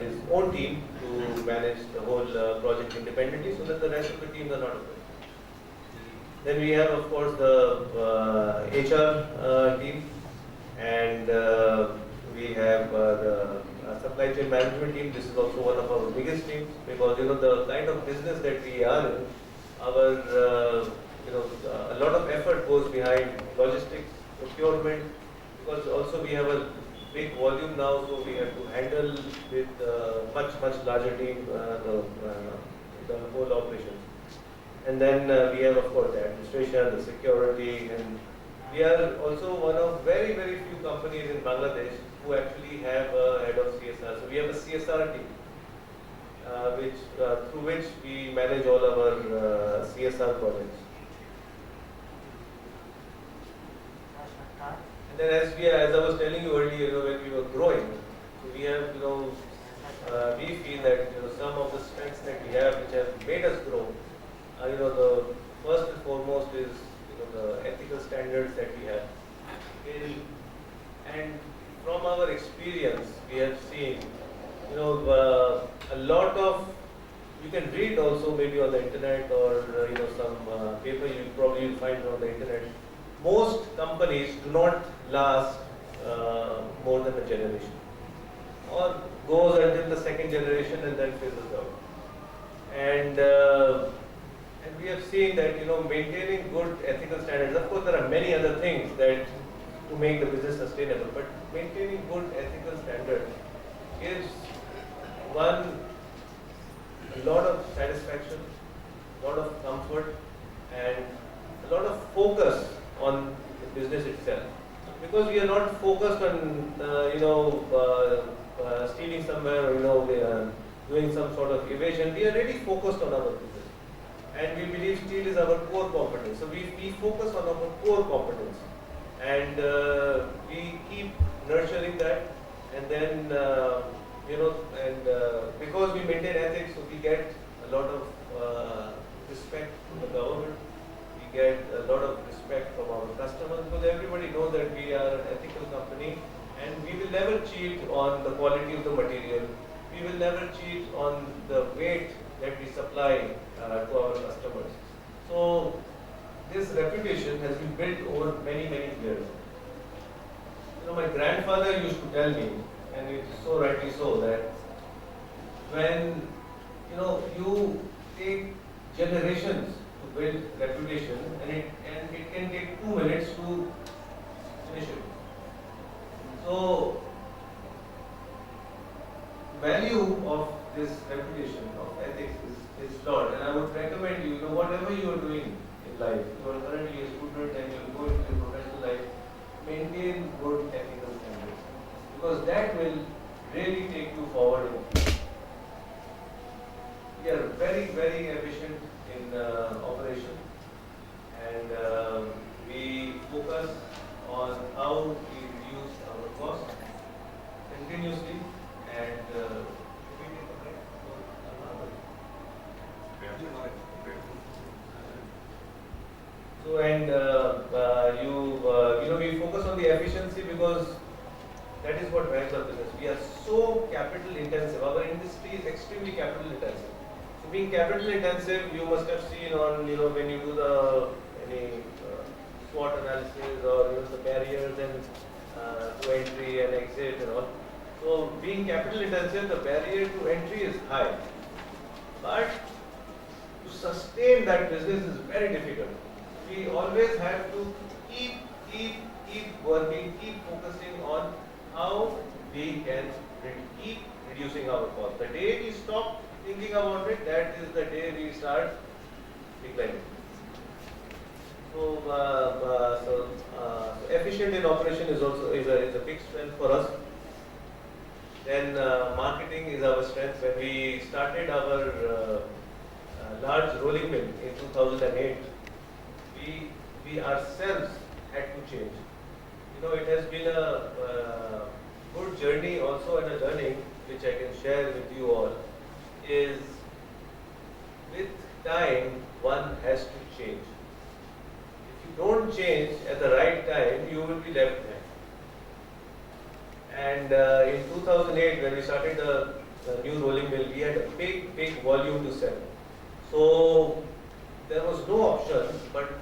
his own team to manage the whole project independently, so that the rest of the teams are not affected. Then we have, of course, the HR team, and we have the supply chain management team. This is also one of our biggest teams, because the kind of business that we are in, our a lot of effort goes behind logistics, procurement, because also we have a big volume now, so we have to handle with much larger team the whole operation. And then we have, of course, the administration, the security, and we are also one of very few companies in Bangladesh who actually have a head of CSR. So we have a CSR team, through which we manage all our CSR projects. And then as I was telling you earlier, when we were growing, so we have, we feel that some of the strengths that we have, which have made us grow, the first and foremost is the ethical standards that we have. And from our experience, we have seen, a lot of, you can read also maybe on the internet, or some paper you probably will find on the internet. Most companies do not last more than a generation, or goes until the second generation and then fizzles out. And we have seen that maintaining good ethical standards. Of course, there are many other things that to make the business sustainable, but maintaining good ethical standards gives one a lot of satisfaction, a lot of comfort, and a lot of focus on the business itself. Because we are not focused on stealing somewhere, or doing some sort of evasion. We are really focused on our business, and we believe steel is our core competence. So we focus on our core competence, and we keep nurturing that, and then because we maintain ethics, so we get a lot of respect from the government. We get a lot of respect from our customers, because everybody knows that we are an ethical company, and we will never cheat on the quality of the material. We will never cheat on the weight that we supply to our customers. So this reputation has been built over many years. My grandfather used to tell me, and it is so rightly so, that when you take generations to build reputation, and it can take 2 minutes to finish it. So value of this reputation of ethics is flawed, and I would recommend you, whatever you are doing in life, you are currently a student and you go into your professional life, maintain good ethical standards, because that will really take you forward. We are very efficient in operation, and we focus on how we reduce our costs continuously, and so, and we focus on the efficiency, because that is what drives our business. We are so capital intensive. Our industry is extremely capital intensive. So being capital intensive, you must have seen on when you do any SWOT analysis, or the barriers and to entry and exit and all. So being capital intensive, the barrier to entry is high, but to sustain that business is very difficult. We always have to keep working, keep focusing on how we can keep reducing our cost. The day we stop thinking about it, that is the day we start declining. So, efficient in operation is also a big strength for us. Then marketing is our strength. When we started our large rolling mill in 2008, we ourselves had to change. It has been a good journey also, and a learning which I can share with you all is, with time one has to change. If you don't change at the right time, you will be left behind. And in 2008, when we started the the new rolling mill, we had a big volume to sell. So there was no option but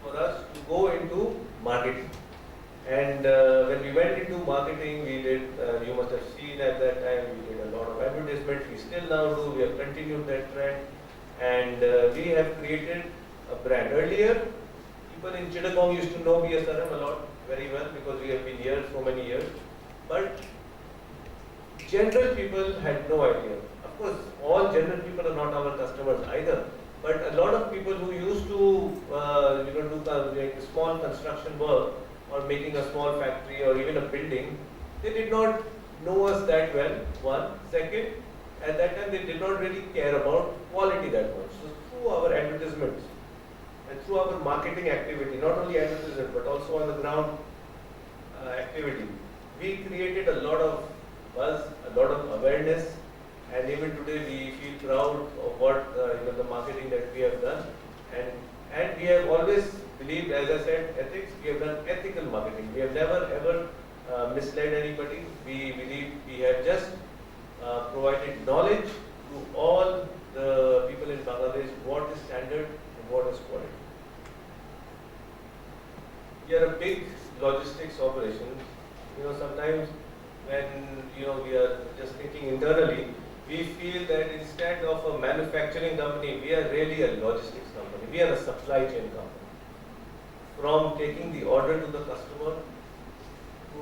for us to go into marketing. And when we went into marketing, we did, you must have seen at that time, we did a lot of advertisements. We still now do, we have continued that trend. And we have created a brand. Earlier, people in Chittagong used to know BSRM a lot, very well, because we have been here so many years. But general people had no idea. Of course, all general people are not our customers either. But a lot of people who used to do like small construction work or making a small factory or even a building, they did not know us that well, one. Second, at that time they did not really care about quality that much. So through our advertisements and through our marketing activity, not only advertisement but also on the ground activity, we created a lot of buzz, a lot of awareness, and even today we feel proud of what the marketing that we have done. And we have always believed, as I said, ethics. We have done ethical marketing. We have never ever misled anybody. We believe we have just provided knowledge to all the people in Bangladesh what is standard and what is quality. We are a big logistics operation. Sometimes when we are just thinking internally, we feel that instead of a manufacturing company, we are really a logistics company. We are a supply chain company. From taking the order to the customer to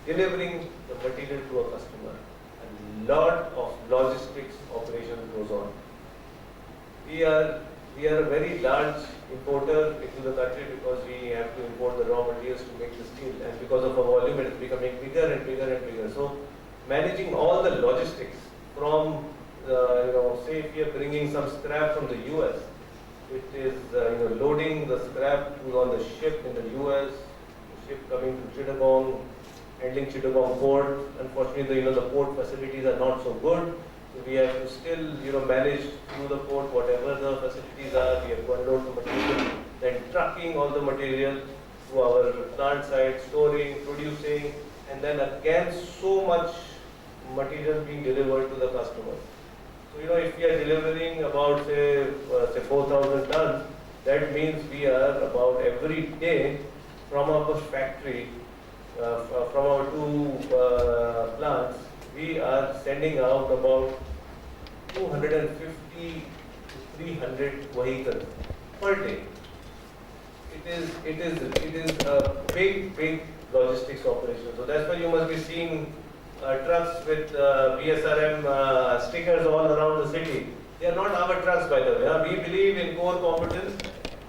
delivering the material to a customer, a lot of logistics operation goes on. We are a very large importer into the country because we have to import the raw materials to make the steel, and because of our volume it is becoming bigger and bigger and bigger. So managing all the logistics from say if we are bringing some scrap from the US, it is loading the scrap on the ship in the US, the ship coming to Chittagong, handling Chittagong port. Unfortunately, the port facilities are not so good. So we have to still manage through the port whatever the facilities are. We have to unload the material, then trucking all the material to our plant site, storing, producing, and then again so much material being delivered to the customer. So if we are delivering about say 4,000 tons, that means we are about every day from our factory, from our two plants, we are sending out about 250 to 300 vehicles per day. It is a big logistics operation. So that's why you must be seeing trucks with BSRM stickers all around the city. They are not our trucks, by the way. We believe in core competence.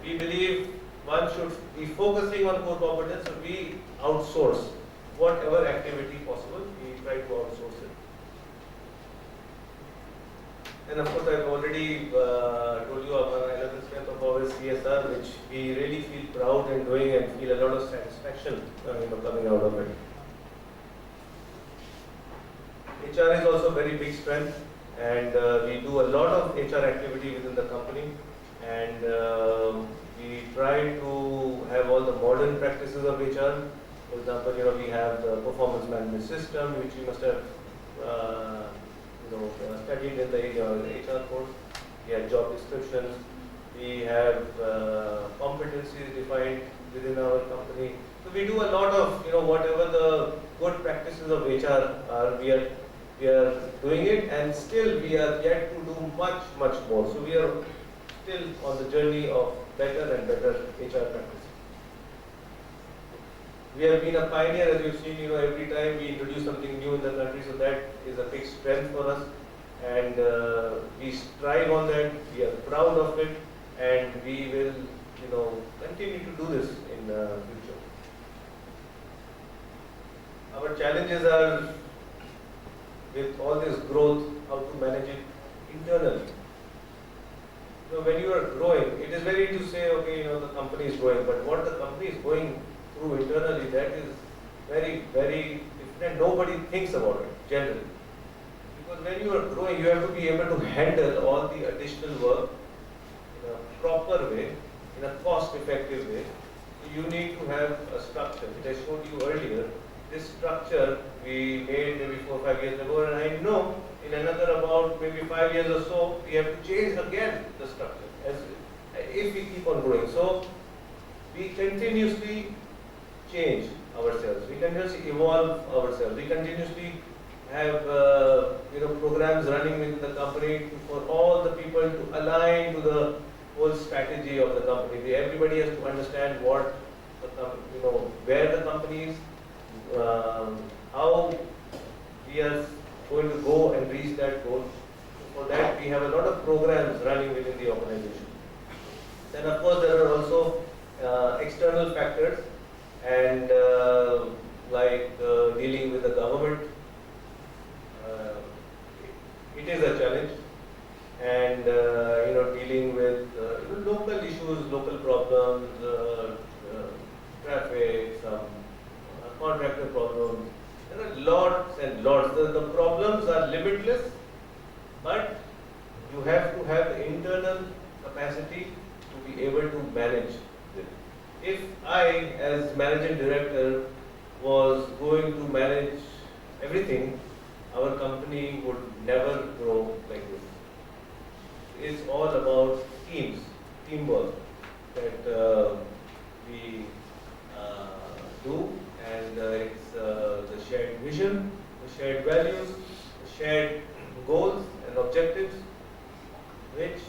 We believe one should be focusing on core competence. So we outsource whatever activity possible. We try to outsource it. And of course, I've already told you about another strength of our CSR, which we really feel proud in doing and feel a lot of satisfaction coming out of it. HR is also a very big strength, and we do a lot of HR activity within the company, and we try to have all the modern practices of HR. For example, we have the performance management system, which you must have studied in the HR course. We have job descriptions. We have competencies defined within our company. So we do a lot of whatever the good practices of HR are. We are doing it, and still we are yet to do much more. So we are still on the journey of better and better HR practices. We have been a pioneer, as you've seen. Every time we introduce something new in the country, so that is a big strength for us, and we strive on that. We are proud of it, and we will continue to do this in the future. Our challenges are, with all this growth, how to manage it internally. So when you are growing, it is very easy to say, okay, the company is growing, but what the company is going through internally, that is very different. Nobody thinks about it generally. Because when you are growing, you have to be able to handle all the additional work in a proper way, in a cost-effective way. So you need to have a structure, which I showed you earlier. This structure we made maybe 4 or 5 years ago, and I know in another about maybe 5 years or so, we have to change again the structure if we keep on growing. So we continuously change ourselves, we continuously evolve ourselves, we continuously have programs running within the company for all the people to align to the whole strategy of the company. Everybody has to understand what the where the company is, how we are going to go and reach that goal. For that, we have a lot of programs running within the organization. Then, of course, there are also external factors, and like dealing with the government. It is a challenge, and dealing with local issues, local problems, traffic, some contractor problems. There are lots and lots. The problems are limitless, but you have to have the internal capacity to be able to manage it. If I, as managing director, was going to manage everything, our company would never grow like this. It's all about teams, teamwork that we do, and it's the shared vision, the shared values, the shared goals and objectives, which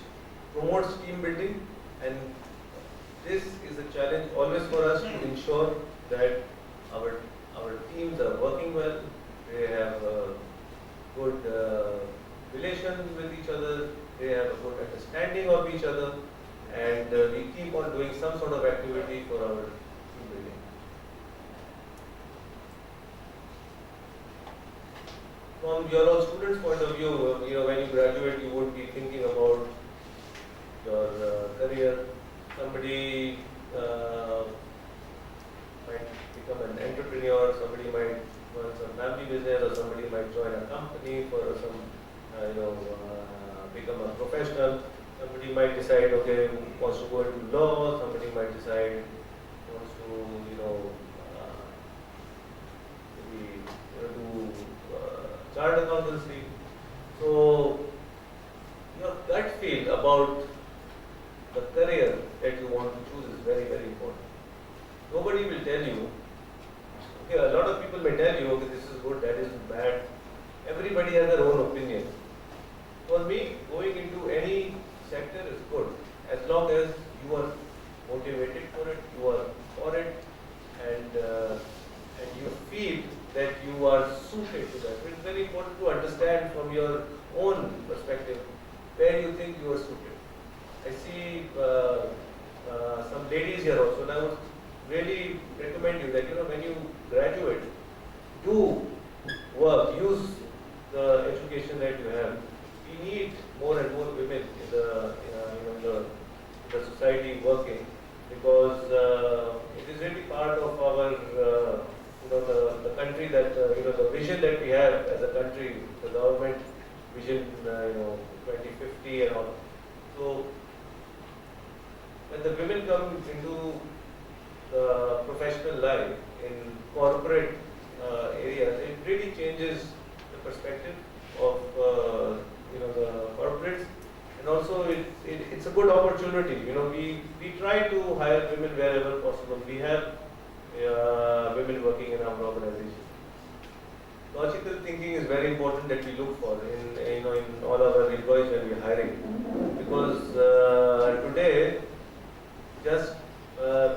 promotes team building. And this is a challenge always for us to ensure that our teams are working well, they have good relations with each other, they have a good understanding of each other, and we keep on doing some sort of activity for our team building. From your own students' point of view, when you graduate, you would be thinking about your career. Somebody might become an entrepreneur, somebody might run some family business, or somebody might join a company for some, become a professional. Somebody might decide, okay, wants to go into law. Somebody might decide wants to, maybe do chartered accountancy. So your gut feel about the career that you want to choose is very, very important. Nobody will tell you. Okay, a lot of people may tell you, okay, this is good, that is bad. Everybody has their own opinion. For me, going into any sector is good, as long as you are motivated for it, you are for it, and you feel that you are suited to that. It's very important to understand from your own perspective where you think you are suited. I see some ladies here also, and I would really recommend you that when you graduate, do work, use the education that you have. We need more and more women in the society working, because it is really part of our the country that the vision that we have as a country, the government vision 2050 and all. So when the women come into the professional life in corporate areas, it really changes the perspective of the corporates, and also it's a good opportunity. We try to hire women wherever possible. We have women working in our organization. Logical thinking is very important that we look for in all our employees when we are hiring, because today just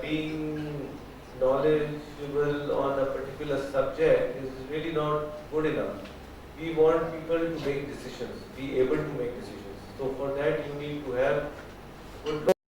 being knowledgeable on a particular subject is really not good enough. We want people to make decisions, be able to make decisions. So for that you need to have good